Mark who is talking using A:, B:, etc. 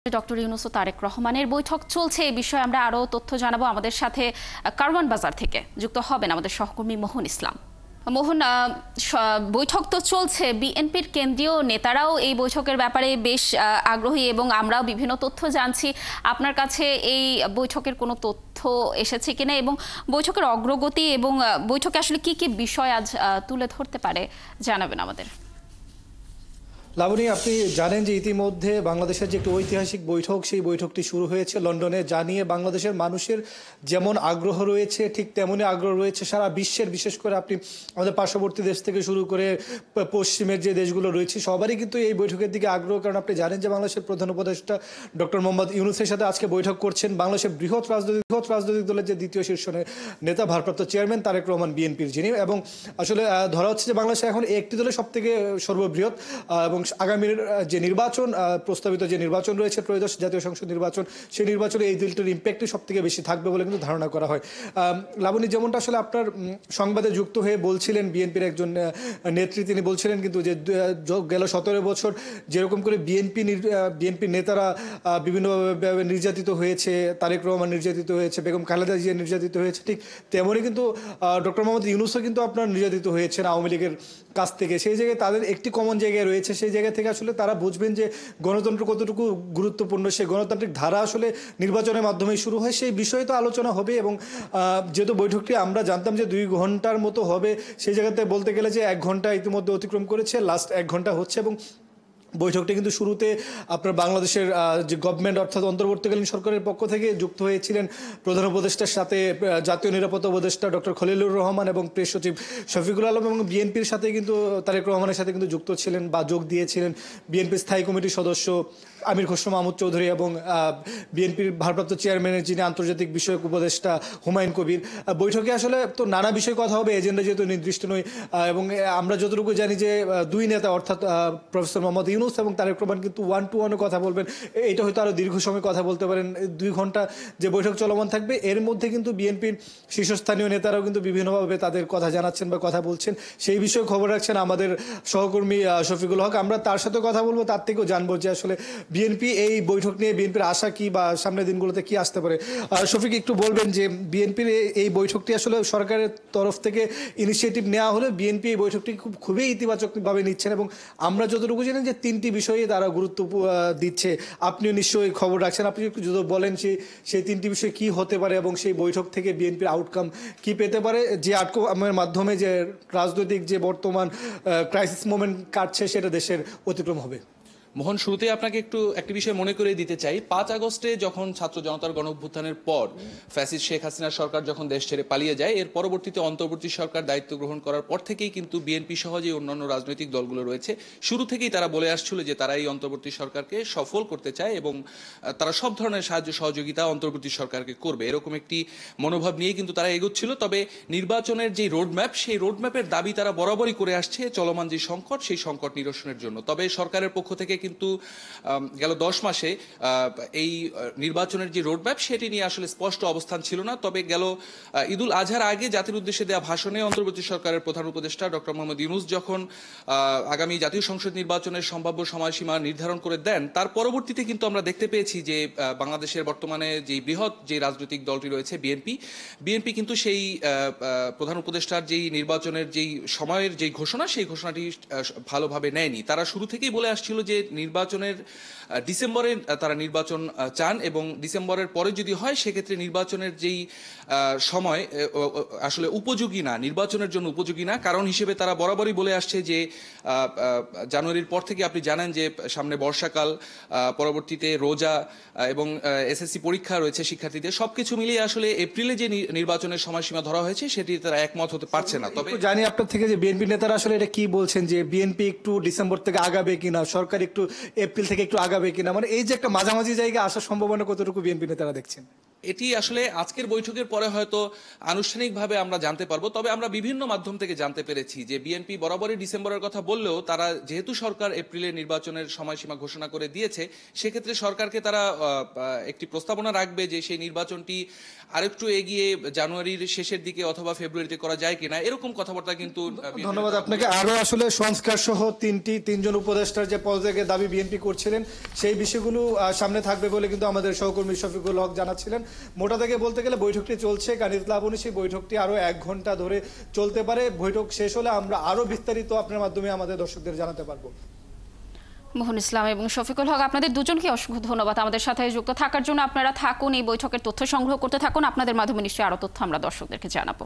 A: Doctor Yunus ও তারেক রহমানের বৈঠক চলছে। এই বিষয়ে আমরা আরও তথ্য জানাবো। আমাদের সাথে কারওয়ান বাজার থেকে যুক্ত হবেন আমাদের সহকর্মী মোহন ইসলাম। মোহন, বৈঠক তো চলছে, বিএনপির কেন্দ্রীয় নেতারাও এই বৈঠকের ব্যাপারে বেশ আগ্রহী এবং আমরাও বিভিন্ন তথ্য জানছি। আপনার কাছে এই বৈঠকের কোনো তথ্য এসেছে কিনা এবং বৈঠকের অগ্রগতি এবং বৈঠকে আসলে কি কি বিষয় আজ তুলে ধরতে পারে জানাবেন আমাদের।
B: লাবণী, আপনি জানেন যে ইতিমধ্যে বাংলাদেশের যে একটি ঐতিহাসিক বৈঠক, সেই বৈঠকটি শুরু হয়েছে লন্ডনে। জানিয়ে বাংলাদেশের মানুষের যেমন আগ্রহ রয়েছে ঠিক তেমনই আগ্রহ রয়েছে সারা বিশ্বের, বিশেষ করে আপনি আমাদের পার্শ্ববর্তী দেশ থেকে শুরু করে পশ্চিমের যে দেশগুলো রয়েছে সবারই কিন্তু এই বৈঠকের দিকে আগ্রহ। কারণ আপনি জানেন যে বাংলাদেশের প্রধান উপদেষ্টা ডক্টর মোহাম্মদ ইউনূসের সাথে আজকে বৈঠক করছেন বাংলাদেশের বৃহৎ রাজনৈতিক দলের যে দ্বিতীয় শীর্ষ নেতা, ভারপ্রাপ্ত চেয়ারম্যান তারেক রহমান, বিএনপির যিনি। এবং আসলে ধরা হচ্ছে যে বাংলাদেশে এখন একটি দলের সব থেকে সর্ববৃহৎ এবং আগামীর যে নির্বাচন, প্রস্তাবিত যে নির্বাচন রয়েছে ত্রয়োদশ জাতীয় সংসদ নির্বাচন, সেই নির্বাচনে এই দলটির ইম্প্যাক্টই সব থেকে বেশি থাকবে বলে কিন্তু ধারণা করা হয়। লাবণী, যেমনটা আসলে আপনার সংবাদে যুক্ত হয়ে বলছিলেন, বিএনপির একজন নেত্রী তিনি বলছিলেন কিন্তু যে গেল 17 বছর যেরকম করে বিএনপির নেতারা বিভিন্নভাবে নির্যাতিত হয়েছে, তারেক রহমান নির্যাতিত হয়েছে, বেগম খালেদা জিয়া নির্যাতিত হয়েছে, ঠিক তেমনই কিন্তু ডক্টর মোহাম্মদ ইউনূসও কিন্তু আপনার নির্যাতিত হয়েছেন আওয়ামী লীগের কাছ থেকে। সেই জায়গায় তাদের একটি কমন জায়গায় রয়েছে, সেই জায়গা থেকে আসলে তারা বুঝবেন যে গণতন্ত্র কতটুকু গুরুত্বপূর্ণ। সেই গণতান্ত্রিক ধারা আসলে নির্বাচনের মাধ্যমে শুরু হয়, সেই বিষয়ে তো আলোচনা হবে। এবং যেহেতু বৈঠকটি আমরা জানতাম যে 2 ঘন্টার মতো হবে, সেই জায়গাতে বলতে গেলে যে 1 ঘন্টা ইতিমধ্যে অতিক্রম করেছে, লাস্ট 1 ঘন্টা হচ্ছে। এবং বৈঠকটি কিন্তু শুরুতে আপনার বাংলাদেশের যে গভর্নমেন্ট অর্থাৎ অন্তর্বর্তীকালীন সরকারের পক্ষ থেকে যুক্ত হয়েছিলেন প্রধান উপদেষ্টার সাথে জাতীয় নিরাপত্তা উপদেষ্টা ডক্টর খলিলুর রহমান এবং প্রেস সচিব শফিকুল আলম, এবং বিএনপির সাথে কিন্তু তারেক রহমানের সাথে কিন্তু যুক্ত ছিলেন বা যোগ দিয়েছিলেন বিএনপির স্থায়ী কমিটির সদস্য আমির খসরু মাহমুদ চৌধুরী এবং বিএনপির ভারপ্রাপ্ত চেয়ারম্যানের যিনি আন্তর্জাতিক বিষয়ক উপদেষ্টা হুমায়ুন কবির। বৈঠকে আসলে তো নানা বিষয়ে কথা হবে, এজেন্ডা যেহেতু নির্দিষ্ট নয়। এবং আমরা যতটুকু জানি যে 2 নেতা অর্থাৎ প্রফেসর মোহাম্মদ ইউনূস এবং তারেক রহমান কিন্তু 1-to-1 কথা বলবেন। এটা হয়তো আরও দীর্ঘ সময় কথা বলতে পারেন। 2 ঘন্টা যে বৈঠক চলমান থাকবে, এর মধ্যে কিন্তু বিএনপির শীর্ষস্থানীয় নেতারাও কিন্তু বিভিন্নভাবে তাদের কথা জানাচ্ছেন বা কথা বলছেন। সেই বিষয়ে খবর রাখছেন আমাদের সহকর্মী শফিকুল হক। আমরা তার সাথে কথা বলবো, তার থেকেও জানবো যে আসলে বিএনপি এই বৈঠক নিয়ে বিএনপির আশা কি বা সামনের দিনগুলোতে কি আসতে পারে। শফিক, একটু বলবেন যে বিএনপির এই বৈঠকটি আসলে সরকারের তরফ থেকে ইনিশিয়েটিভ নেওয়া হলে বিএনপি এই বৈঠকটি খুবই ইতিবাচকভাবে নিচ্ছেন এবং আমরা যতটুকু জানেন যে 3টি বিষয়ে তারা গুরুত্ব দিচ্ছে। আপনিও নিশ্চয়ই খবর রাখছেন, আপনি একটু যদি বলেন সেই 3টি বিষয় কি হতে পারে এবং সেই বৈঠক থেকে বিএনপির আউটকাম কি পেতে পারে, যে আউটকামের মাধ্যমে যে রাজনৈতিক যে বর্তমান ক্রাইসিস মোমেন্ট কাটছে সেটা দেশের অতিক্রম হবে।
C: মোহন, শুরুতে আপনাকে একটি বিষয় মনে করে দিতে চাই। 5 আগস্টে যখন ছাত্র জনতার গণঅভ্যুত্থানের পর ফ্যাসিস্ট শেখ হাসিনার সরকার যখন দেশ ছেড়ে পালিয়ে যায়, এর পরবর্তীতে অন্তর্বর্তী সরকার দায়িত্ব গ্রহণ করার পর থেকেই কিন্তু বিএনপি সহ যে অন্যান্য রাজনৈতিক দলগুলো রয়েছে শুরু থেকেই তারা বলে আসছিল যে তারা এই অন্তর্বর্তী সরকারকে সফল করতে চায় এবং তারা সব ধরনের সাহায্য সহযোগিতা অন্তর্বর্তী সরকারকে করবে, এরকম একটি মনোভাব নিয়ে কিন্তু তারা এগোচ্ছিল। তবে নির্বাচনের যে রোডম্যাপ, সেই রোডম্যাপের দাবি তারা বরাবরই করে আসছে চলমান যে সংকট, সেই সংকট নিরসনের জন্য। তবে সরকারের পক্ষ থেকে কিন্তু গেল 10 মাসে এই নির্বাচনের যে রোডম্যাপ সেটি নিয়ে আসলে স্পষ্ট অবস্থান ছিল না। তবে গেল ঈদুল আজহার আগে জাতির উদ্দেশ্যে দেওয়া ভাষণে অন্তর্বর্তী সরকারের প্রধান উপদেষ্টা ডক্টর মোহাম্মদ ইউনূস যখন আগামী জাতীয় সংসদ নির্বাচনের সম্ভাব্য সময়সীমা নির্ধারণ করে দেন, তার পরবর্তীতে কিন্তু আমরা দেখতে পেয়েছি যে বাংলাদেশের বর্তমানে যে বৃহৎ যে রাজনৈতিক দলটি রয়েছে বিএনপি কিন্তু সেই প্রধান উপদেষ্টার যেই নির্বাচনের যেই সময়ের যেই ঘোষণা, সেই ঘোষণাটি ভালোভাবে নেয়নি। তারা শুরু থেকেই বলে আসছিল যে নির্বাচনের ডিসেম্বরে তারা নির্বাচন চান এবং ডিসেম্বরের পরে যদি হয় সেক্ষেত্রে নির্বাচনের যেই সময় আসলে উপযোগী না, নির্বাচনের জন্য উপযোগী না। কারণ হিসেবে তারা বরাবরই বলে আসছে যে জানুয়ারির পর থেকে আপনি জানেন যে সামনে বর্ষাকাল, পরবর্তীতে রোজা এবং এসএসসি পরীক্ষা রয়েছে শিক্ষার্থীদের, সবকিছু মিলিয়ে আসলে এপ্রিলে যে নির্বাচনের সময়সীমা ধরা হয়েছে সেটি তারা একমত হতে পারছে না। তবে
B: জানি আপনার থেকে যে বিএনপি নেতারা আসলে এটা কি বলছেন যে বিএনপি একটু ডিসেম্বর থেকে আগাবে কিনা, সরকার একটু এপ্রিল থেকে একটু আগাবে কিনা, মানে এই যে একটা মাঝামাঝি জায়গায় আসার সম্ভাবনা কতটুকু বিএনপি নেতারা দেখছেন?
C: এটি আসলে আজকের বৈঠকের পরে হয়তো আনুষ্ঠানিকভাবে আমরা জানতে পারবো, তবে আমরা বিভিন্ন মাধ্যম থেকে জানতে পেরেছি যে বিএনপি বরাবরই ডিসেম্বরের কথা বললেও তারা যেহেতু সরকার এপ্রিলে নির্বাচনের সময়সীমা ঘোষণা করে দিয়েছে, সেক্ষেত্রে সরকারকে তারা একটি প্রস্তাবনা রাখবে যে সেই নির্বাচনটি আরেকটু এগিয়ে জানুয়ারির শেষের দিকে অথবা ফেব্রুয়ারিতে করা যায় কিনা, এরকম কথাবার্তা কিন্তু
B: ধন্যবাদ আপনাকে। আরো আসলে সংস্কার সহ তিনজন উপদেষ্টার যে পদত্যাগের দাবি বিএনপি করছিলেন সেই বিষয়গুলো সামনে থাকবে বলে কিন্তু আমাদের সহকর্মী শফিকুল হক জানাচ্ছিলেন। মোটা থেকে বলতে গেলে বৈঠকটি চলছে, কানিজ লাবণী, সেই বৈঠকটি আরো 1 ঘন্টা ধরে চলতে পারে। বৈঠক শেষ হলে আমরা আরো বিস্তারিত আপনার মাধ্যমে আমাদের দর্শকদের জানাতে পারবো।
A: মোহন ইসলাম এবং শফিকুল হক, আপনাদের দুজনকে অসংখ্য ধন্যবাদ আমাদের সাথে যুক্ত থাকার জন্য। আপনারা থাকুন, এই বৈঠকের তথ্য সংগ্রহ করতে থাকুন, আপনাদের মাধ্যমে নিশ্চয়ই আরো তথ্য আমরা দর্শকদেরকে জানাবো।